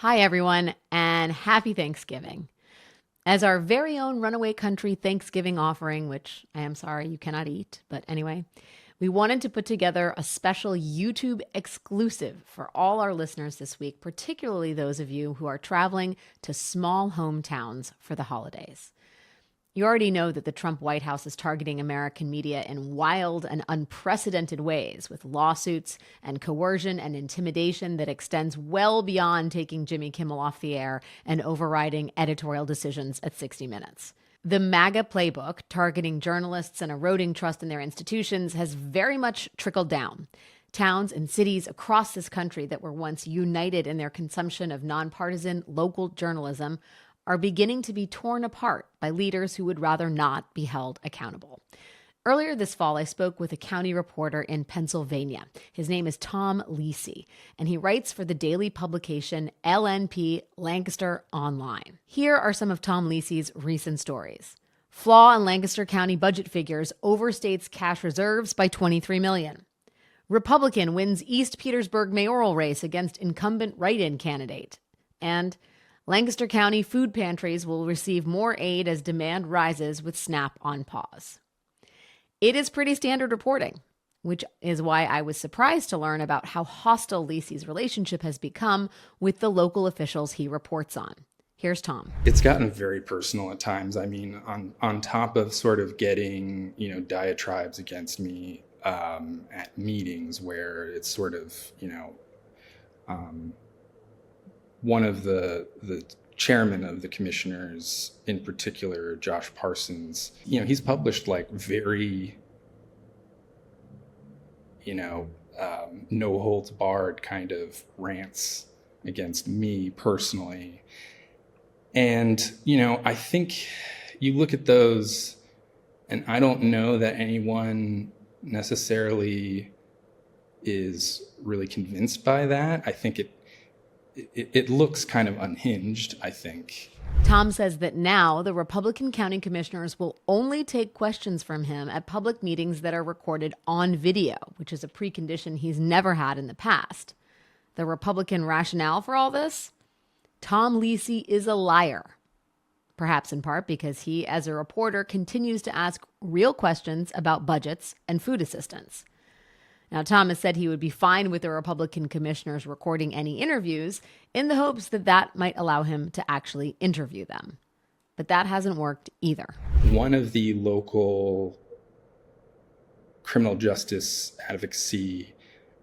Hi, everyone, and happy Thanksgiving. As our very own Runaway Country Thanksgiving offering, which I am sorry you cannot eat, but anyway, we wanted to put together a special YouTube exclusive for all our listeners this week, particularly those of you who are traveling to small hometowns for the holidays. You already know that the Trump White House is targeting American media in wild and unprecedented ways with lawsuits and coercion and intimidation that extends well beyond taking Jimmy Kimmel off the air and overriding editorial decisions at 60 Minutes. The MAGA playbook, targeting journalists and eroding trust in their institutions, has very much trickled down. Towns and cities across this country that were once united in their consumption of nonpartisan local journalism are beginning to be torn apart by leaders who would rather not be held accountable. Earlier this fall, I spoke with a county reporter in Pennsylvania. His name is Tom Lisi, and he writes for the daily publication LNP Lancaster Online. Here are some of Tom Lisi's recent stories. Flaw in Lancaster County budget figures overstates cash reserves by $23 million. Republican wins East Petersburg mayoral race against incumbent write-in candidate. And Lancaster County food pantries will receive more aid as demand rises with SNAP on pause. It is pretty standard reporting, which is why I was surprised to learn about how hostile Lisi's relationship has become with the local officials he reports on. Here's Tom. It's gotten very personal at times. I mean, on top of sort of getting, diatribes against me at meetings where it's sort of, one of the chairman of the commissioners, in particular, Josh Parsons, he's published like very, no holds barred kind of rants against me personally. And, I think you look at those, and I don't know that anyone necessarily is really convinced by that. I think it looks kind of unhinged, I think. Tom says that now the Republican county commissioners will only take questions from him at public meetings that are recorded on video, which is a precondition he's never had in the past. The Republican rationale for all this? Tom Lisi is a liar. Perhaps in part because he, as a reporter, continues to ask real questions about budgets and food assistance. Now, Tom has said he would be fine with the Republican commissioners recording any interviews in the hopes that that might allow him to actually interview them. But that hasn't worked either. One of the local criminal justice advocacy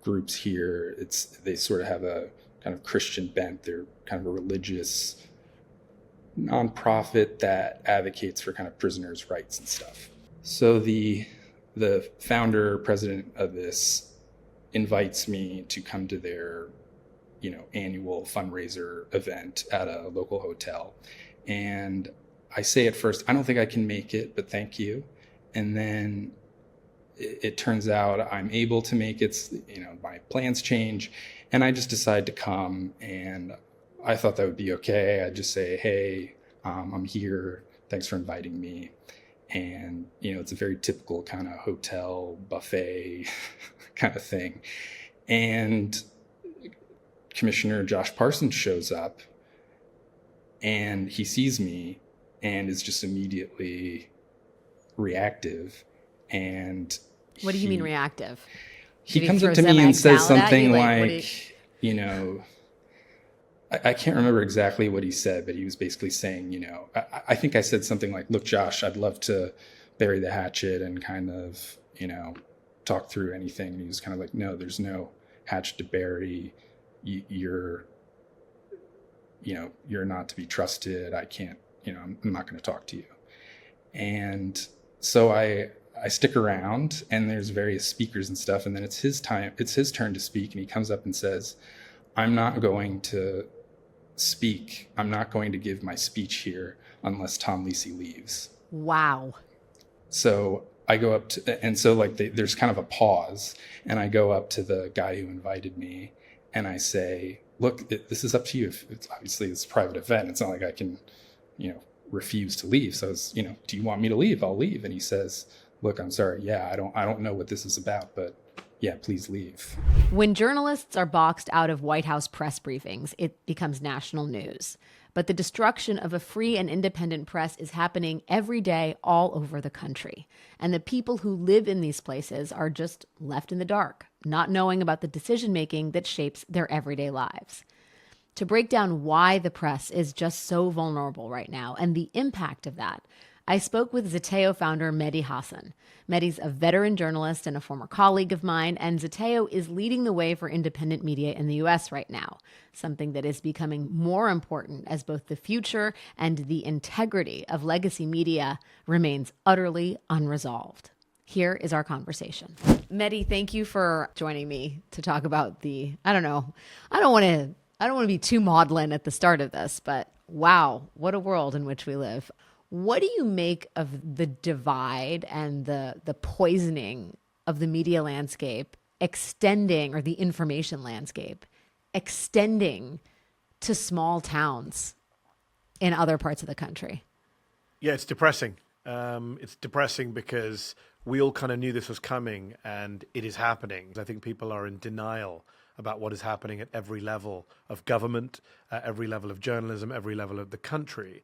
groups here, they sort of have a kind of Christian bent. They're kind of a religious nonprofit that advocates for kind of prisoners' rights and stuff. So the founder, president of this, invites me to come to their, annual fundraiser event at a local hotel. And I say at first, I don't think I can make it, but thank you. And then it turns out I'm able to make it, my plans change, and I just decide to come. And I thought that would be okay. I'd just say, hey, I'm here. Thanks for inviting me. And, it's a very typical kind of hotel buffet kind of thing. And Commissioner Josh Parsons shows up and he sees me and is just immediately reactive. And what do you mean reactive? He comes up to me and says something like, I can't remember exactly what he said, but he was basically saying, I think I said something like, look, Josh, I'd love to bury the hatchet and kind of, talk through anything. And he was kind of like, no, there's no hatchet to bury. You're not to be trusted. I can't, I'm not going to talk to you. And so I stick around and there's various speakers and stuff. And then it's his turn to speak. And he comes up and says, I'm not going to speak. I'm not going to give my speech here unless Tom Lisi leaves. Wow. So I go up to, and so there's kind of a pause, and I go up to the guy who invited me and I say, look, this is up to you. It's obviously it's a private event. It's not like I can, refuse to leave. So it's, do you want me to leave? I'll leave. And he says, look, I'm sorry. Yeah, I don't know what this is about, but, yeah, please leave. When journalists are boxed out of White House press briefings, it becomes national news. But the destruction of a free and independent press is happening every day all over the country. And the people who live in these places are just left in the dark, not knowing about the decision-making that shapes their everyday lives. To break down why the press is just so vulnerable right now and the impact of that, I spoke with Zeteo founder Mehdi Hasan. Mehdi's a veteran journalist and a former colleague of mine, and Zeteo is leading the way for independent media in the U.S. right now, something that is becoming more important as both the future and the integrity of legacy media remains utterly unresolved. Here is our conversation. Mehdi, thank you for joining me to talk about I don't want to be too maudlin at the start of this, but wow, what a world in which we live. What do you make of the divide and the poisoning of the media landscape extending, or the information landscape extending to small towns in other parts of the country? Yeah, it's depressing. It's depressing because we all kind of knew this was coming, and it is happening. I think people are in denial about what is happening at every level of government, every level of journalism, every level of the country.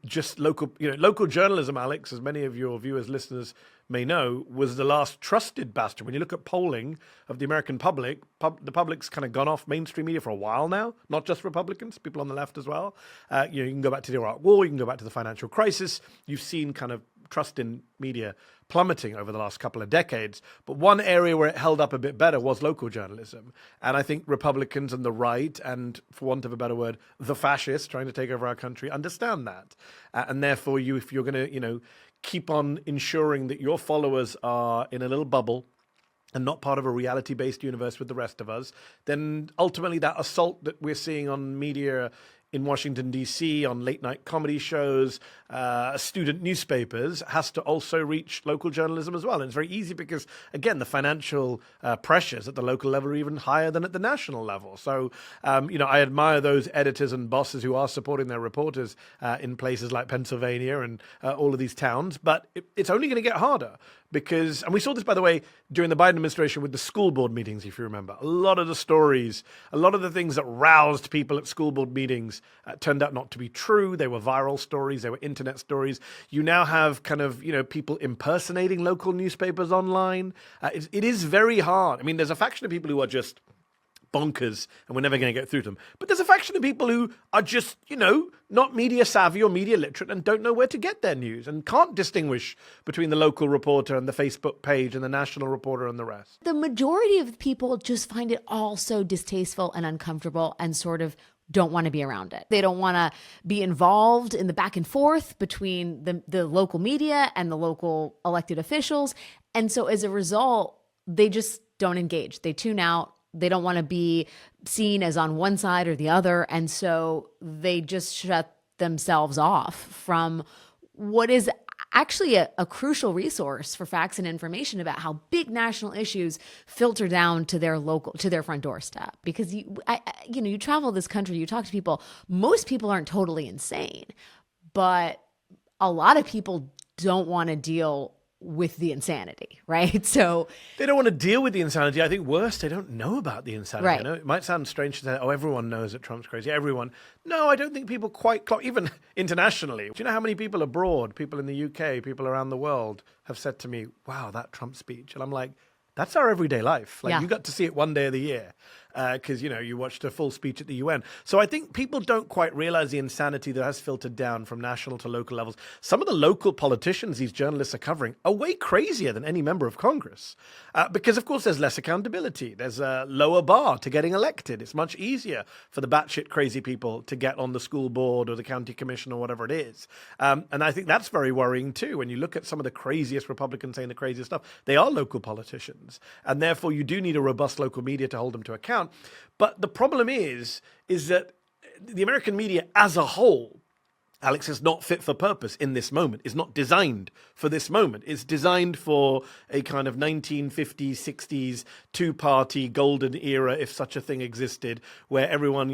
Just local journalism, Alex, as many of your viewers, listeners may know, was the last trusted bastion. When you look at polling of the American public, the public's kind of gone off mainstream media for a while now, not just Republicans, people on the left as well. You can go back to the Iraq War, you can go back to the financial crisis. You've seen kind of trust in media plummeting over the last couple of decades. But one area where it held up a bit better was local journalism. And I think Republicans and the right, and for want of a better word, the fascists trying to take over our country, understand that. And therefore, if you're going to, keep on ensuring that your followers are in a little bubble and not part of a reality-based universe with the rest of us, then ultimately that assault that we're seeing on media in Washington, D.C., on late-night comedy shows, student newspapers, has to also reach local journalism as well. And it's very easy because, again, the financial pressures at the local level are even higher than at the national level. So, I admire those editors and bosses who are supporting their reporters in places like Pennsylvania and all of these towns. But it's only going to get harder because, and we saw this, by the way, during the Biden administration with the school board meetings, if you remember. A lot of the stories, a lot of the things that roused people at school board meetings turned out not to be true. They were viral stories. They were internet stories. You now have kind of, people impersonating local newspapers online. It is very hard. I mean, there's a faction of people who are just bonkers and we're never going to get through to them. But there's a faction of people who are just, not media savvy or media literate and don't know where to get their news and can't distinguish between the local reporter and the Facebook page and the national reporter and the rest. The majority of people just find it all so distasteful and uncomfortable and sort of don't want to be around it. They don't want to be involved in the back and forth between the local media and the local elected officials. And so as a result, they just don't engage. They tune out. They don't want to be seen as on one side or the other. And so they just shut themselves off from what is actually a crucial resource for facts and information about how big national issues filter down to their front doorstep. Because you travel this country, you talk to people, most people aren't totally insane, but a lot of people don't want to deal with the insanity, right? So they don't want to deal with the insanity. I think worse, they don't know about the insanity. Right. I know it might sound strange to say, everyone knows that Trump's crazy. Everyone. No, I don't think people quite clock, even internationally. Do you know how many people abroad, people in the UK, people around the world have said to me, wow, that Trump speech. And I'm like, that's our everyday life. Like, you got to see it one day of the year because, you watched a full speech at the UN. So I think people don't quite realize the insanity that has filtered down from national to local levels. Some of the local politicians these journalists are covering are way crazier than any member of Congress because, of course, there's less accountability. There's a lower bar to getting elected. It's much easier for the batshit crazy people to get on the school board or the county commission or whatever it is. And I think that's very worrying, too. When you look at some of the craziest Republicans saying the craziest stuff, they are local politicians. And therefore, you do need a robust local media to hold them to account. But the problem is that the American media as a whole Alex, is not fit for purpose in this moment. It's not designed for this moment. It's designed for a kind of 1950s, 60s, two-party golden era, if such a thing existed, where everyone,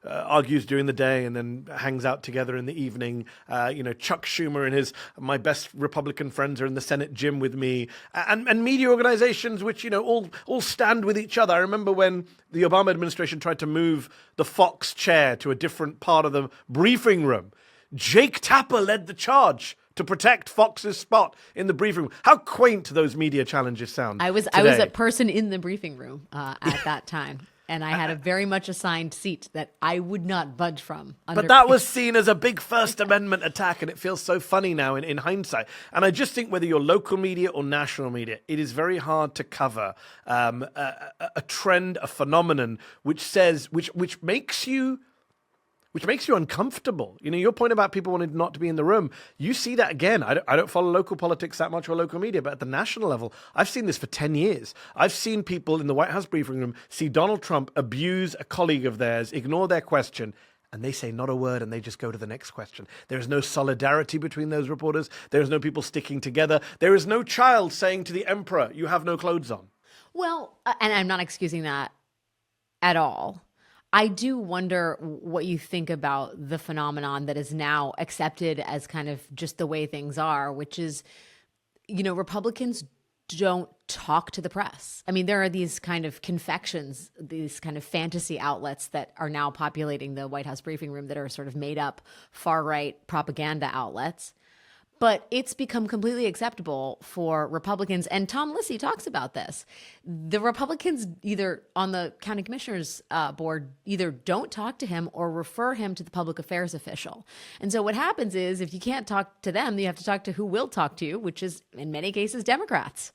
argues during the day and then hangs out together in the evening. Chuck Schumer and my best Republican friends are in the Senate gym with me, and media organizations which, all stand with each other. I remember when the Obama administration tried to move the Fox chair to a different part of the briefing room. Jake Tapper led the charge to protect Fox's spot in the briefing room. How quaint those media challenges sound. I was a person in the briefing room at that time. And I had a very much assigned seat that I would not budge from. But that was seen as a big First Amendment attack, and it feels so funny now in hindsight. And I just think whether you're local media or national media, it is very hard to cover a trend, a phenomenon which makes you uncomfortable. Your point about people wanting not to be in the room, you see that again. I don't follow local politics that much or local media, but at the national level, I've seen this for 10 years. I've seen people in the White House briefing room see Donald Trump abuse a colleague of theirs, ignore their question, and they say not a word and they just go to the next question. There is no solidarity between those reporters. There is no people sticking together. There is no child saying to the emperor, you have no clothes on. Well, and I'm not excusing that at all. I do wonder what you think about the phenomenon that is now accepted as kind of just the way things are, which is, Republicans don't talk to the press. I mean, there are these kind of confections, these kind of fantasy outlets that are now populating the White House briefing room that are sort of made up far-right propaganda outlets. But it's become completely acceptable for Republicans, and Tom Lisi talks about this. The Republicans either on the county commissioners board either don't talk to him or refer him to the public affairs official. And so what happens is if you can't talk to them, you have to talk to who will talk to you, which is in many cases Democrats.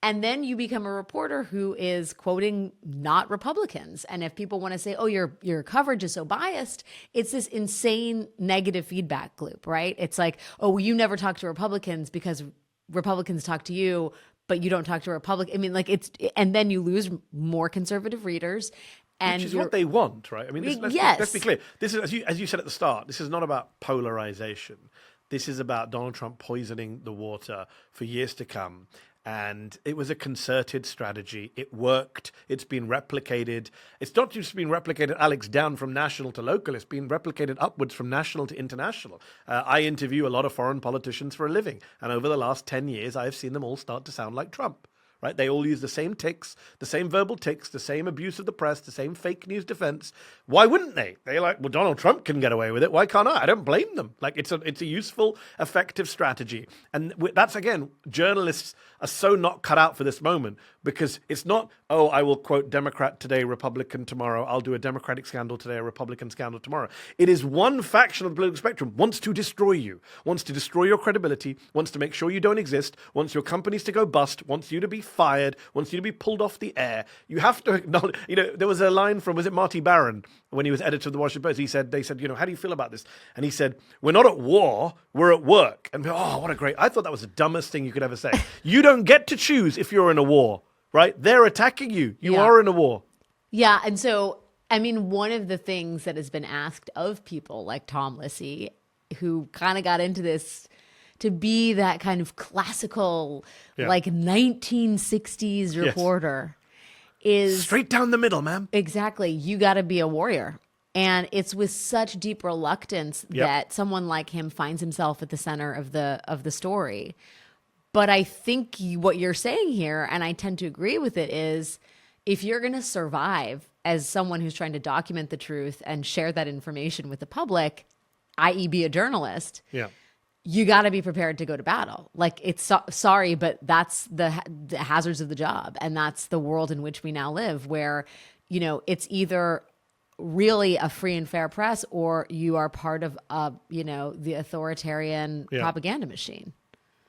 And then you become a reporter who is quoting not Republicans. And if people want to say, oh, your coverage is so biased, it's this insane negative feedback loop, right? It's like, oh, you never talk to Republicans because Republicans talk to you, but you don't talk to Republicans. I mean, and then you lose more conservative readers. And which is what they want, right? I mean, let's be clear. This is, as you said at the start, this is not about polarization. This is about Donald Trump poisoning the water for years to come. And it was a concerted strategy. It worked. It's been replicated. It's not just been replicated, Alex, down from national to local. It's been replicated upwards from national to international. I interview a lot of foreign politicians for a living. And over the last 10 years, I've seen them all start to sound like Trump. Right? They all use the same tics, the same verbal tics, the same abuse of the press, the same fake news defense. Why wouldn't they? They're like, well, Donald Trump can get away with it. Why can't I? I don't blame them. It's a useful, effective strategy. And that's, again, journalists are so not cut out for this moment because it's not, oh, I will quote Democrat today, Republican tomorrow. I'll do a Democratic scandal today, a Republican scandal tomorrow. It is one faction of the political spectrum wants to destroy you, wants to destroy your credibility, wants to make sure you don't exist, wants your companies to go bust, wants you to be fired, wants you to be pulled off the air. You have to acknowledge, there was a line from, was it Marty Baron, when he was editor of the Washington Post? They said, how do you feel about this? And he said, we're not at war, we're at work. And what a great, I thought that was the dumbest thing you could ever say. You don't get to choose if you're in a war, right? They're attacking you. You are in a war. Yeah. And so, I mean, one of the things that has been asked of people like Tom Lisi, who kind of got into this to be that kind of classical, like 1960s reporter, is straight down the middle, ma'am. Exactly. You got to be a warrior. And it's with such deep reluctance that someone like him finds himself at the center of the story. But I think what you're saying here, and I tend to agree with it, is if you're going to survive as someone who's trying to document the truth and share that information with the public, i.e. be a journalist, you got to be prepared to go to battle. Like, it's sorry, but that's the hazards of the job. And that's the world in which we now live, where, it's either really a free and fair press or you are part of, the authoritarian propaganda machine.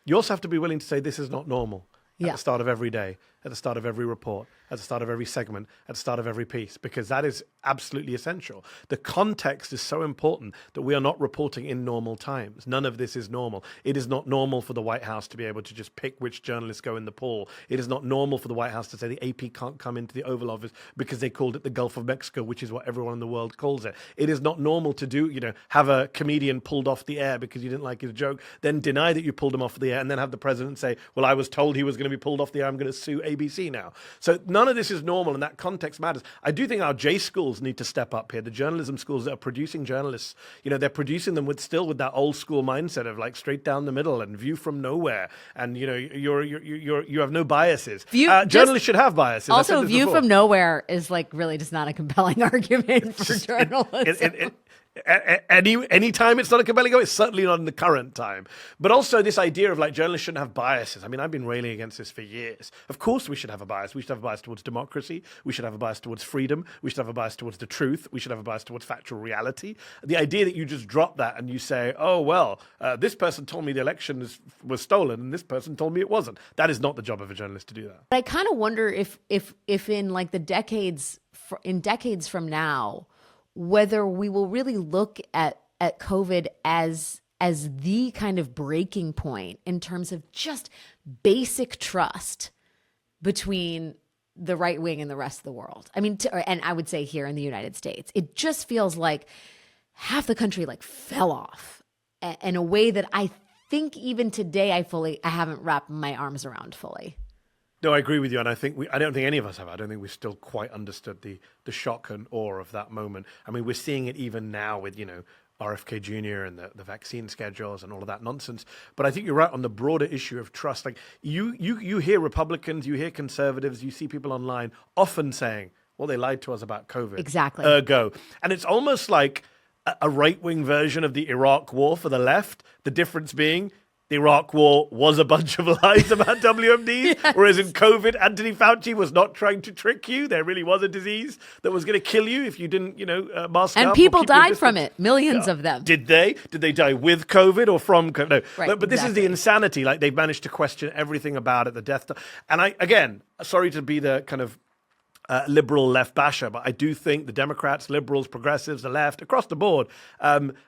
You also have to be willing to say this is not normal at the start of every day. at the start of every report, at the start of every segment, at the start of every piece, because that is absolutely essential. The context is so important that we are not reporting in normal times. None of this is normal. It is not normal for the White House to be able to just pick which journalists go in the poll. It is not normal for the White House to say the AP can't come into the Oval Office because they called it the Gulf of Mexico, which is what everyone in the world calls it. It is not normal to do, have a comedian pulled off the air because you didn't like his joke, then deny that you pulled him off the air, and then have the president say, well, I was told he was going to be pulled off the air, I'm going to sue ABC now. So none of this is normal, and that context matters. I do think our J schools need to step up here. The journalism schools that are producing journalists, they're producing them with that old school mindset of like straight down the middle and view from nowhere, and you have no biases. Journalists should have biases. Also, view from nowhere is like really just not a compelling argument for journalism. Any time it's not a compelling argument, it's certainly not in the current time. But also this idea of like journalists shouldn't have biases. I mean, I've been railing against this for years. Of course we should have a bias. We should have a bias towards democracy. We should have a bias towards freedom. We should have a bias towards the truth. We should have a bias towards factual reality. The idea that you just drop that and you say, oh, well, this person told me the election was stolen and this person told me it wasn't. That is not the job of a journalist to do that. I kind of wonder if in like the decades from now, whether we will really look at COVID as the kind of breaking point in terms of just basic trust between the right wing and the rest of the world. I mean, and I would say here in the United States, it just feels like half the country like fell off in a way that I think even today I haven't wrapped my arms around fully. No, I agree with you, and I don't think any of us have. I don't think we still quite understood the shock and awe of that moment. I mean, we're seeing it even now with RFK Jr. and the vaccine schedules and all of that nonsense. But I think you're right on the broader issue of trust. Like you hear Republicans, you hear conservatives, you see people online often saying, "Well, they lied to us about COVID." Exactly. Ergo, and it's almost like a right-wing version of the Iraq War for the left. The difference being, the Iraq War was a bunch of lies about WMDs, yes. Whereas in COVID, Anthony Fauci was not trying to trick you. There really was a disease that was going to kill you if you didn't, mask up. And people died from it, millions of them. Did they? Did they die with COVID or from COVID? No. Right, but this is the insanity. Like they've managed to question everything about it, the death. And again, sorry to be the kind of liberal left basher, but I do think the Democrats, liberals, progressives, the left, across the board,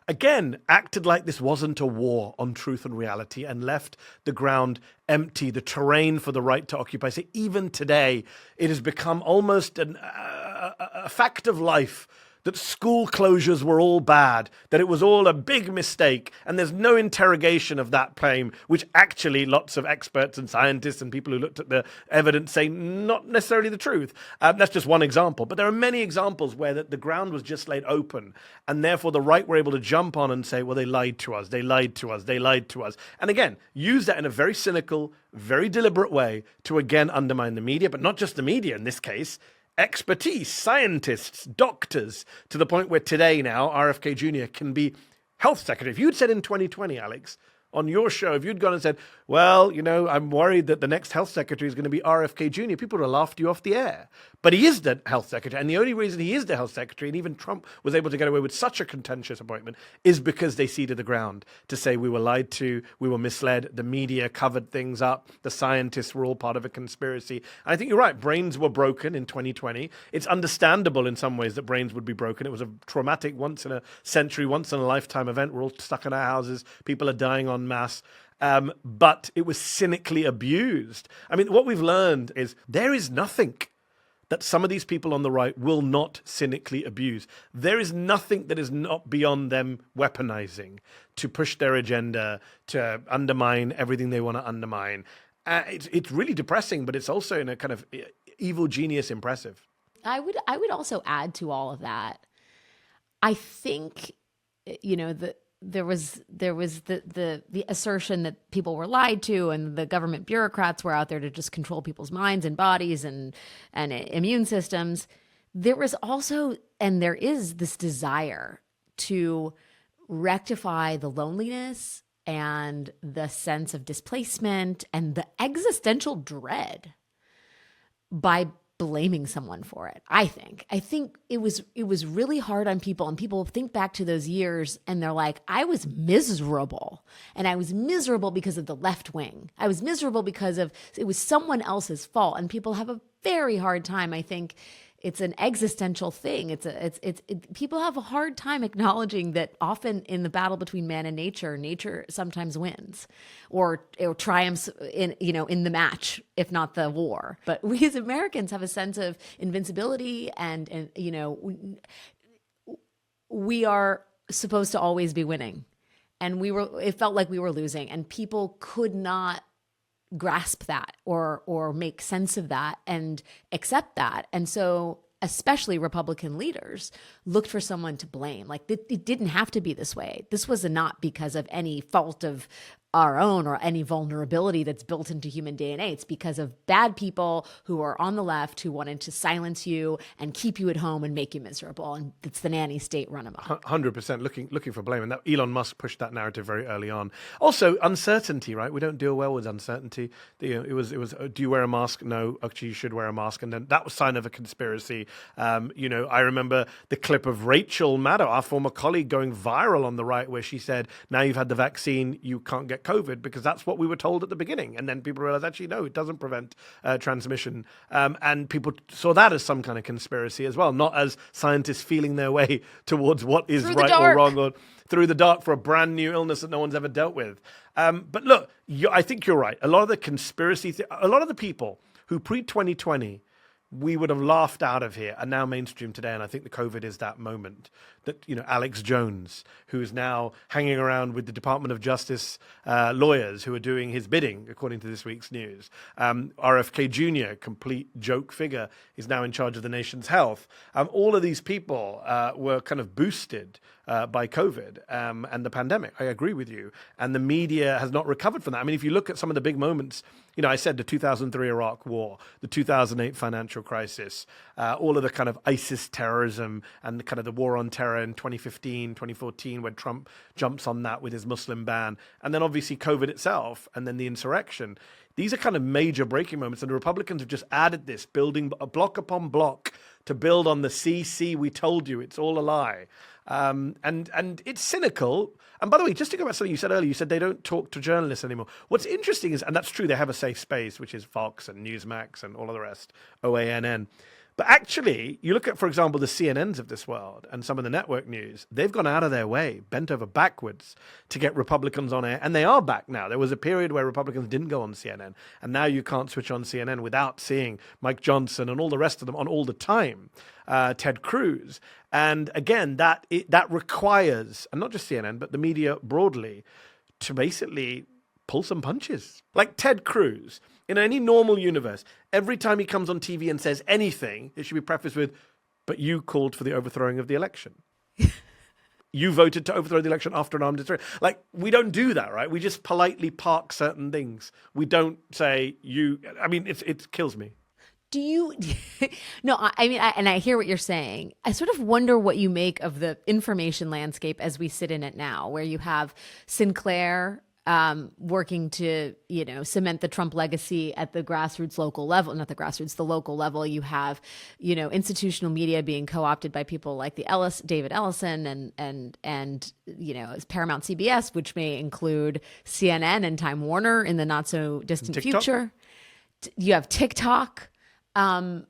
again, acted like this wasn't a war on truth and reality and left the ground empty, the terrain for the right to occupy. So even today, it has become almost a fact of life that school closures were all bad, that it was all a big mistake, and there's no interrogation of that claim, which actually lots of experts and scientists and people who looked at the evidence say not necessarily the truth. That's just one example. But there are many examples where the ground was just laid open, and therefore the right were able to jump on and say, well, they lied to us, they lied to us, they lied to us. And again, use that in a very cynical, very deliberate way to again undermine the media, but not just the media in this case, expertise, scientists, doctors, to the point where today now RFK Jr. can be health secretary. If you'd said in 2020, Alex, on your show, if you'd gone and said, well, I'm worried that the next health secretary is going to be RFK Jr., people would have laughed you off the air. But he is the health secretary. And the only reason he is the health secretary, and even Trump was able to get away with such a contentious appointment, is because they ceded the ground to say we were lied to, we were misled, the media covered things up, the scientists were all part of a conspiracy. And I think you're right, brains were broken in 2020. It's understandable in some ways that brains would be broken. It was a traumatic, once in a century, once in a lifetime event. We're all stuck in our houses. People are dying en masse. But it was cynically abused. I mean, what we've learned is there is nothing that some of these people on the right will not cynically abuse. There is nothing that is not beyond them weaponizing to push their agenda, to undermine everything they want to undermine. It's really depressing, but it's also in a kind of evil genius impressive. I would also add to all of that. I think, there was the assertion that people were lied to and the government bureaucrats were out there to just control people's minds and bodies and immune systems. There was also, and there is, this desire to rectify the loneliness and the sense of displacement and the existential dread by blaming someone for it. I think it was really hard on people, and people think back to those years and they're like, I was miserable, and I was miserable because of the left wing. I was miserable because it was someone else's fault, and people have a very hard time. I think it's an existential thing. People have a hard time acknowledging that often in the battle between man and nature sometimes wins or triumphs in the match, if not the war. But we as Americans have a sense of invincibility, and we are supposed to always be winning. And it felt like we were losing, and people could not grasp that or make sense of that and accept that. And so especially Republican leaders looked for someone to blame. Like it didn't have to be this way. This was not because of any fault of our own or any vulnerability that's built into human DNA. It's because of bad people who are on the left who wanted to silence you and keep you at home and make you miserable. And it's the nanny state run amok. 100% looking for blame. And that Elon Musk pushed that narrative very early on. Also, uncertainty, right? We don't deal well with uncertainty. It was, do you wear a mask? No, actually you should wear a mask. And then that was sign of a conspiracy. I remember the clip of Rachel Maddow, our former colleague, going viral on the right, where she said, now you've had the vaccine, you can't get COVID, because that's what we were told at the beginning. And then people realized, actually, no, it doesn't prevent transmission. And people saw that as some kind of conspiracy as well, not as scientists feeling their way towards what is right or wrong, or through the dark for a brand new illness that no one's ever dealt with. But look, I think you're right. A lot of the conspiracy, a lot of the people who pre-2020 we would have laughed out of here are now mainstream today. And I think the COVID is that moment that, Alex Jones, who is now hanging around with the Department of Justice lawyers who are doing his bidding, according to this week's news. RFK Jr., complete joke figure, is now in charge of the nation's health. All of these people were kind of boosted by COVID and the pandemic. I agree with you. And the media has not recovered from that. I mean, if you look at some of the big moments, I said the 2003 Iraq War, the 2008 financial crisis, all of the kind of ISIS terrorism and the kind of the war on terror in 2015, 2014, when Trump jumps on that with his Muslim ban, and then obviously COVID itself, and then the insurrection. These are kind of major breaking moments, and the Republicans have just added this, building block upon block to build on the see, we told you, it's all a lie. And it's cynical. And by the way, just to go back to something you said earlier, you said they don't talk to journalists anymore. What's interesting is, and that's true, they have a safe space, which is Fox and Newsmax and all of the rest, OANN. But actually, you look at, for example, the CNNs of this world and some of the network news, they've gone out of their way, bent over backwards to get Republicans on air. And they are back now. There was a period where Republicans didn't go on CNN. And now you can't switch on CNN without seeing Mike Johnson and all the rest of them on all the time, Ted Cruz. And again, that requires, and not just CNN, but the media broadly, to basically pull some punches. Like Ted Cruz. In any normal universe, every time he comes on TV and says anything, it should be prefaced with, but you called for the overthrowing of the election. You voted to overthrow the election after an armed insurrection. Like, we don't do that, right? We just politely park certain things. We don't say it kills me. Do you? No, I hear what you're saying. I sort of wonder what you make of the information landscape as we sit in it now, where you have Sinclair working to, cement the Trump legacy at the grassroots local level, not the grassroots, the local level. You have, institutional media being co-opted by people like David Ellison and Paramount CBS, which may include CNN and Time Warner in the not so distant future. You have TikTok. As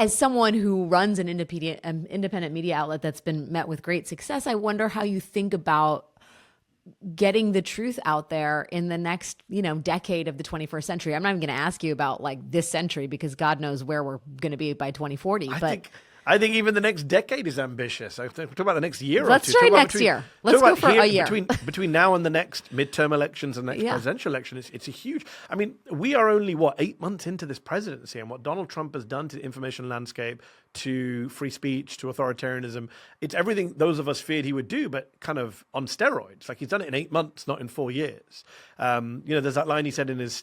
someone who runs an independent media outlet that's been met with great success, I wonder how you think about getting the truth out there in the next, decade of the 21st century. I'm not even going to ask you about like this century, because God knows where we're going to be by 2040. I think even the next decade is ambitious. I think we're talking about the next year Let's or two. try next year. Let's go for a year. Between now and the next midterm elections and the next presidential election, it's a huge... I mean, we are only, 8 months into this presidency, and what Donald Trump has done to the information landscape, to free speech, to authoritarianism, it's everything those of us feared he would do, but kind of on steroids. Like, he's done it in 8 months, not in 4 years. There's that line he said in his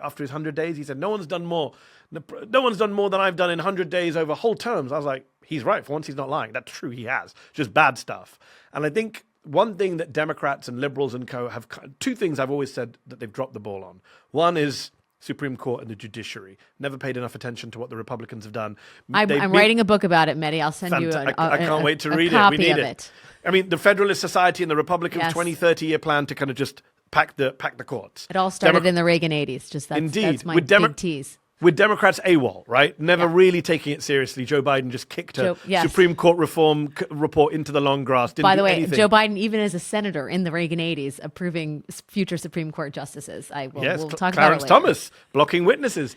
after his 100 days, he said, no one's done more than I've done in 100 days over whole terms. I was like, he's right. For once, he's not lying. That's true. He has just bad stuff. And I think one thing that Democrats and liberals and co have, two things I've always said that they've dropped the ball on. One is Supreme Court and the judiciary. Never paid enough attention to what the Republicans have done. I'm writing a book about it, Mehdi. I'll send you I can't wait to read it. We need it. I mean, the Federalist Society and the Republicans' 20, 30-year plan to kind of just pack the courts. It all started in the Reagan 80s. That's my big tease. With Democrats AWOL, right? Never really taking it seriously. Joe Biden just kicked a Supreme Court reform report into the long grass. By the way, Joe Biden, even as a senator in the Reagan 80s, approving future Supreme Court justices. We'll talk Clarence about it later. Thomas blocking witnesses.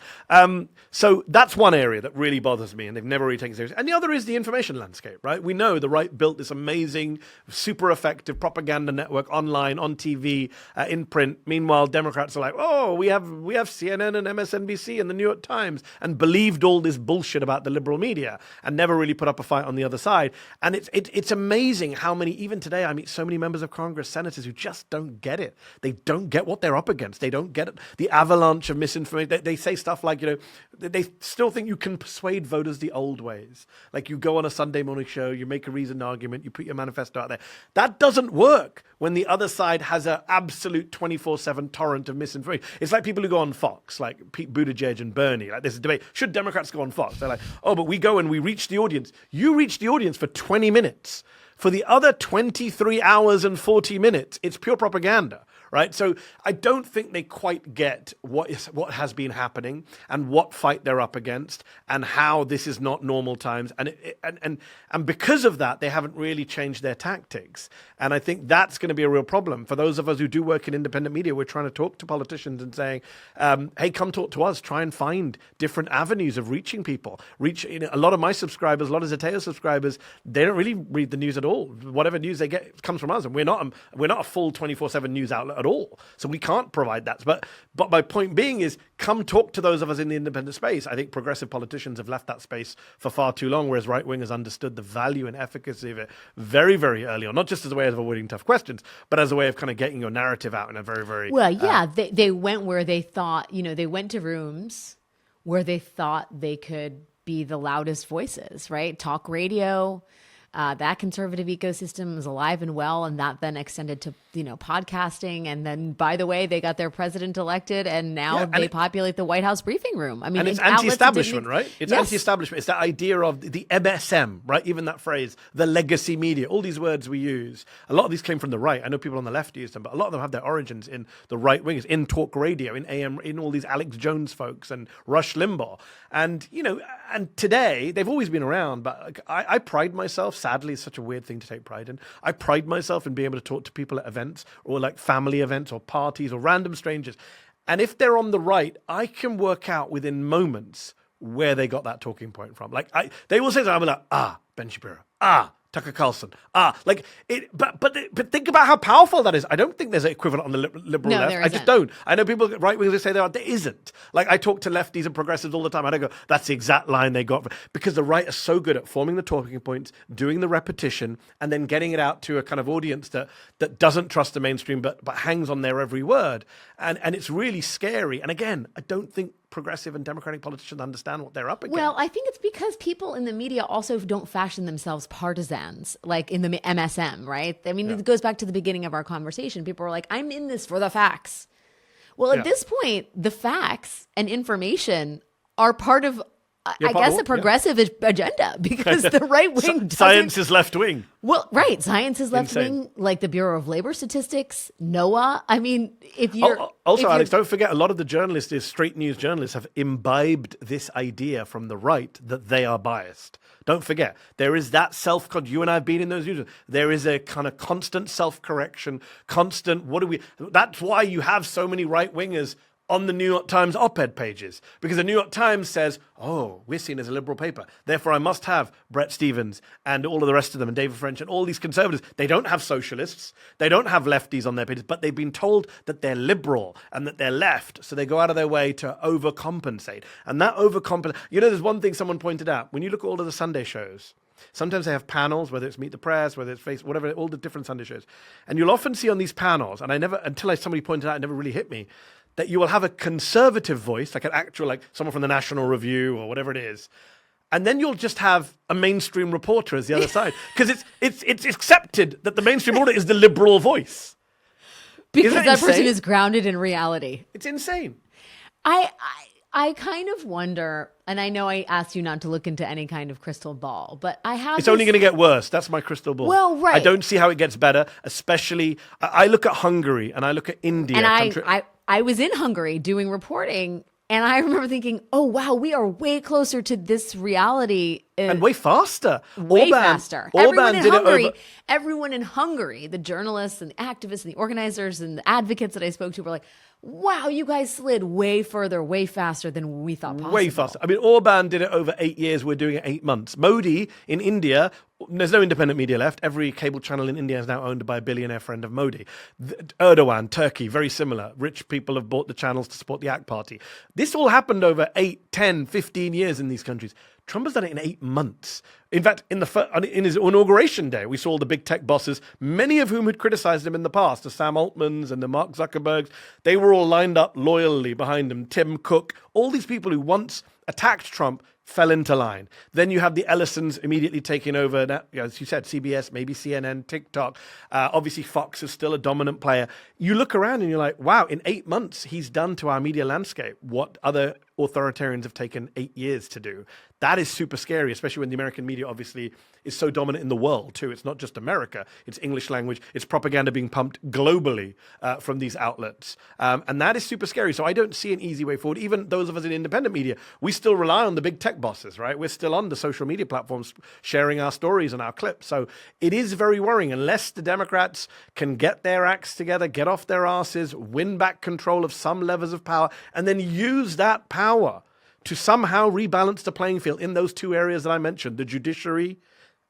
So that's one area that really bothers me, and they've never really taken it seriously. And the other is the information landscape, right? We know the right built this amazing, super effective propaganda network online, on TV, in print. Meanwhile, Democrats are like, oh, we have CNN and MSNBC and the New York Times, and believed all this bullshit about the liberal media and never really put up a fight on the other side. And it's amazing how many, even today, I meet so many members of Congress, senators who just don't get it. They don't get what they're up against. They don't get it. The avalanche of misinformation. They say stuff like, they still think you can persuade voters the old ways. Like you go on a Sunday morning show, you make a reasoned argument, you put your manifesto out there. That doesn't work when the other side has an absolute 24/7 torrent of misinformation. It's like people who go on Fox, like Pete Buttigieg and Bernie. Like there's a debate. Should Democrats go on Fox? They're like, oh, but we go and we reach the audience. You reach the audience for 20 minutes. For the other 23 hours and 40 minutes, it's pure propaganda, right? So I don't think they quite get what has been happening and what fight they're up against and how this is not normal times. And because of that, they haven't really changed their tactics. And I think that's going to be a real problem. For those of us who do work in independent media, we're trying to talk to politicians and saying, hey, come talk to us. Try and find different avenues of reaching people. A lot of my subscribers, a lot of Zeteo subscribers, they don't really read the news at all. Whatever news they get comes from us, and we're not a full 24/7 news outlet at all. So we can't provide that. But my point being is, come talk to those of us in the independent space. I think progressive politicians have left that space for far too long, whereas right wingers understood the value and efficacy of it very, very early on, not just as a way of avoiding tough questions, but as a way of kind of getting your narrative out in a very, very they went where they thought, they went to rooms where they thought they could be the loudest voices, right? Talk radio. That conservative ecosystem was alive and well, and that then extended to podcasting. And then, by the way, they got their president elected, and now they populate the White House briefing room. I mean, and it's anti-establishment, right? It's anti-establishment. It's that idea of the MSM, right? Even that phrase, the legacy media. All these words we use. A lot of these came from the right. I know people on the left use them, but a lot of them have their origins in the right wingers, in talk radio, in AM, in all these Alex Jones folks and Rush Limbaugh. And and today they've always been around, but I pride myself. Sadly, it's such a weird thing to take pride in. I pride myself in being able to talk to people at events or like family events or parties or random strangers. And if they're on the right, I can work out within moments where they got that talking point from. Like they will say something, I'm like, Ben Shapiro, Tucker Carlson. But think about how powerful that is. I don't think there's an equivalent on the liberal left. I just don't. I know people, right wingers, say there isn't. Like I talk to lefties and progressives all the time. I don't go, that's the exact line they got. Because the right are so good at forming the talking points, doing the repetition, and then getting it out to a kind of audience that doesn't trust the mainstream, but hangs on their every word. And it's really scary. And again, I don't think progressive and democratic politicians understand what they're up against. Well, I think it's because people in the media also don't fashion themselves partisans, like in the MSM, right? I mean, It goes back to the beginning of our conversation. People are like, I'm in this for the facts. Well, at this point, the facts and information are part of, I guess, a progressive agenda, because the right wing science is left wing. Well, right. Science is left wing, like the Bureau of Labor Statistics, NOAA. I mean, Alex, don't forget, a lot of the journalists, straight news journalists, have imbibed this idea from the right that they are biased. Don't forget, there is that you and I have been in those news. There is a kind of constant self-correction, that's why you have so many right-wingers on the New York Times op-ed pages, because the New York Times says, we're seen as a liberal paper, therefore I must have Bret Stephens and all of the rest of them, and David French and all these conservatives. They don't have socialists, they don't have lefties on their pages, but they've been told that they're liberal and that they're left, so they go out of their way to overcompensate. And that overcompensate, there's one thing someone pointed out, when you look at all of the Sunday shows, sometimes they have panels, whether it's Meet the Press, whether it's Face, whatever, all the different Sunday shows. And you'll often see on these panels, and until somebody pointed out, it never really hit me, that you will have a conservative voice, like an actual, like someone from the National Review or whatever it is, and then you'll just have a mainstream reporter as the other side, because it's accepted that the mainstream reporter is the liberal voice. Because that person is grounded in reality. It's insane. I kind of wonder, and I know I asked you not to look into any kind of crystal ball, but I have. It's only going to get worse. That's my crystal ball. Well, right. I don't see how it gets better. Especially, I look at Hungary and I look at India. And I was in Hungary doing reporting. And I remember thinking, oh, wow, we are way closer to this reality. And way faster. Way faster. Everyone in Hungary, the journalists and the activists and the organizers and the advocates that I spoke to were like, wow, you guys slid way further, way faster than we thought possible. Way faster. I mean, Orban did it over 8 years. We're doing it 8 months. Modi in India, there's no independent media left. Every cable channel in India is now owned by a billionaire friend of Modi. Erdogan, Turkey, very similar. Rich people have bought the channels to support the AK party. This all happened over 8, 10, 15 years in these countries. Trump has done it in 8 months. In fact, in his inauguration day, we saw all the big tech bosses, many of whom had criticized him in the past, the Sam Altmans and the Mark Zuckerbergs. They were all lined up loyally behind him. Tim Cook, all these people who once attacked Trump fell into line. Then you have the Ellisons immediately taking over, now, as you said, CBS, maybe CNN, TikTok. Obviously, Fox is still a dominant player. You look around and you're like, wow, in 8 months, he's done to our media landscape what other authoritarians have taken 8 years to do. That is super scary, especially when the American media obviously is so dominant in the world too. It's not just America, it's English language, it's propaganda being pumped globally from these outlets. And that is super scary. So I don't see an easy way forward. Even those of us in independent media, we still rely on the big tech bosses, right? We're still on the social media platforms sharing our stories and our clips. So it is very worrying unless the Democrats can get their acts together, get off their asses, win back control of some levels of power, and then use that power to somehow rebalance the playing field in those two areas that I mentioned, the judiciary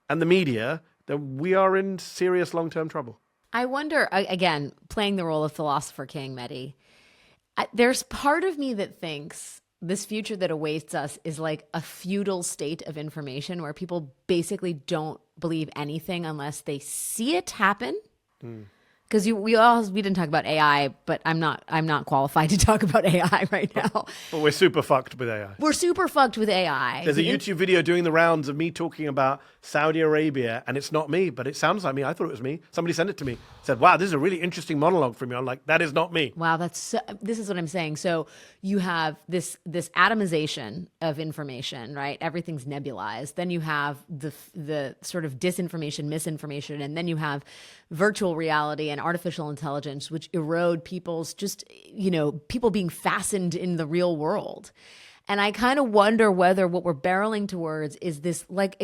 and the media, then we are in serious long-term trouble. I wonder, again, playing the role of philosopher king, Mehdi, there's part of me that thinks this future that awaits us is like a feudal state of information where people basically don't believe anything unless they see it happen. Because we didn't talk about AI, but I'm not qualified to talk about AI right now. But we're super fucked with AI. We're super fucked with AI. There's a YouTube video doing the rounds of me talking about Saudi Arabia, and it's not me, but it sounds like me. I thought it was me. Somebody sent it to me. Said, wow, this is a really interesting monologue from you. I'm like, that is not me. Wow, this is what I'm saying. So you have this atomization of information, right? Everything's nebulized. Then you have the sort of disinformation, misinformation, and then you have virtual reality and artificial intelligence, which erode people's people being fastened in the real world. And I kind of wonder whether what we're barreling towards is this, like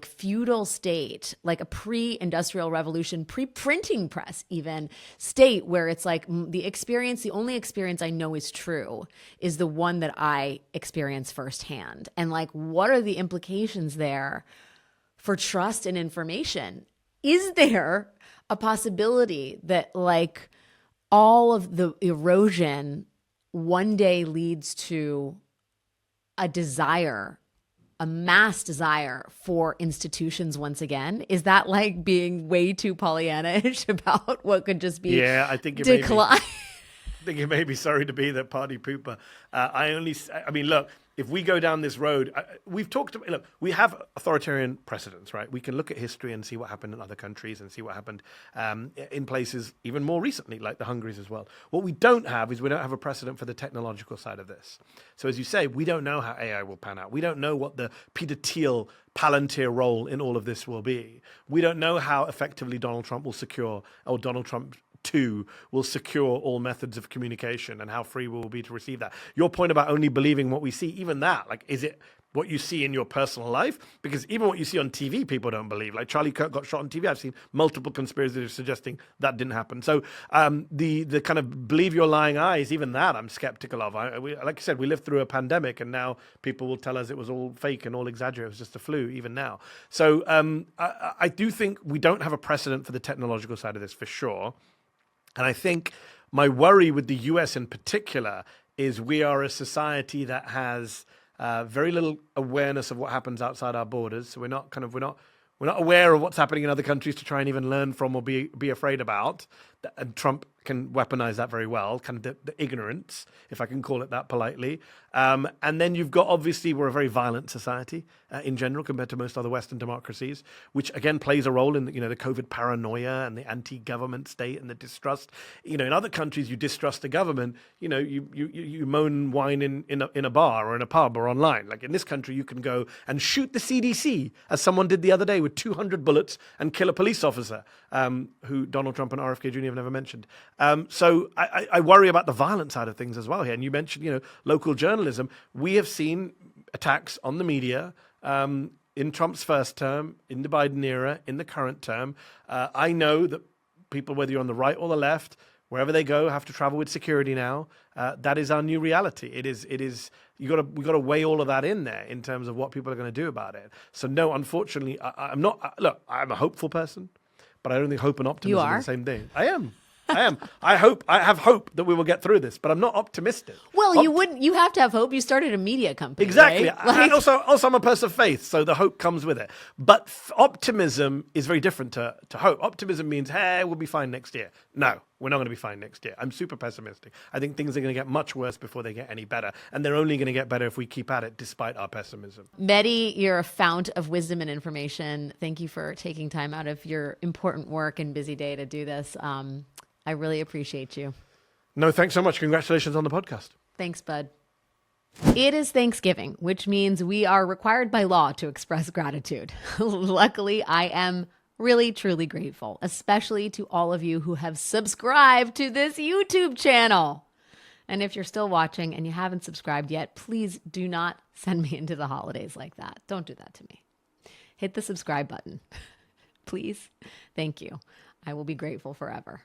feudal state, like a pre-industrial revolution, pre-printing press even state where it's like the only experience I know is true is the one that I experience firsthand. And like, what are the implications there for trust and information? Is there a possibility that like all of the erosion one day leads to a mass desire for institutions once again? Is that like being way too Pollyanna-ish about what could just be I think decline? I think it may be sorry to be that party pooper. I mean, look, if we go down this road, we have authoritarian precedents, right? We can look at history and see what happened in other countries and see what happened in places even more recently, like the Hungaries as well. What we don't have is we don't have a precedent for the technological side of this. So as you say, we don't know how AI will pan out. We don't know what the Peter Thiel Palantir role in all of this will be. We don't know how effectively Donald Trump will secure all methods of communication and how free we will be to receive that. Your point about only believing what we see, even that, like, is it what you see in your personal life? Because even what you see on TV, people don't believe. Like Charlie Kirk got shot on TV. I've seen multiple conspiracies suggesting that didn't happen. So the kind of believe your lying eyes, even that I'm skeptical of. Like I said, we lived through a pandemic and now people will tell us it was all fake and all exaggerated. It was just a flu, even now. So I do think we don't have a precedent for the technological side of this for sure. And I think my worry with the US in particular is we are a society that has very little awareness of what happens outside our borders. So we're not aware of what's happening in other countries to try and even learn from or be afraid about. and Trump can weaponize that very well, kind of the ignorance, if I can call it that politely. And then you've got, obviously, we're a very violent society in general compared to most other Western democracies, which again plays a role in the COVID paranoia and the anti-government state and the distrust. In other countries, you distrust the government. You moan and whine in a bar or in a pub or online. Like in this country, you can go and shoot the CDC, as someone did the other day with 200 bullets, and kill a police officer, who Donald Trump and RFK Jr. have never mentioned. So I worry about the violent side of things as well here. And you mentioned, local journalism. We have seen attacks on the media in Trump's first term, in the Biden era, in the current term. I know that people, whether you're on the right or the left, wherever they go, have to travel with security now. That is our new reality. It is. We got to weigh all of that in there in terms of what people are going to do about it. So no, unfortunately, I'm not. Look, I'm a hopeful person, but I don't think hope and optimism are the same thing. I am. I have hope that we will get through this, but I'm not optimistic. Well, you have to have hope. You started a media company. Exactly. Right? Like... Also, I'm a person of faith, so the hope comes with it. But optimism is very different to hope. Optimism means, hey, we'll be fine next year. No, we're not going to be fine next year. I'm super pessimistic. I think things are going to get much worse before they get any better. And they're only going to get better if we keep at it, despite our pessimism. Mehdi, you're a fount of wisdom and information. Thank you for taking time out of your important work and busy day to do this. I really appreciate you. No, thanks so much. Congratulations on the podcast. Thanks, bud. It is Thanksgiving, which means we are required by law to express gratitude. Luckily, I am really, truly grateful, especially to all of you who have subscribed to this YouTube channel. And if you're still watching and you haven't subscribed yet, please do not send me into the holidays like that. Don't do that to me. Hit the subscribe button. Please. Thank you. I will be grateful forever.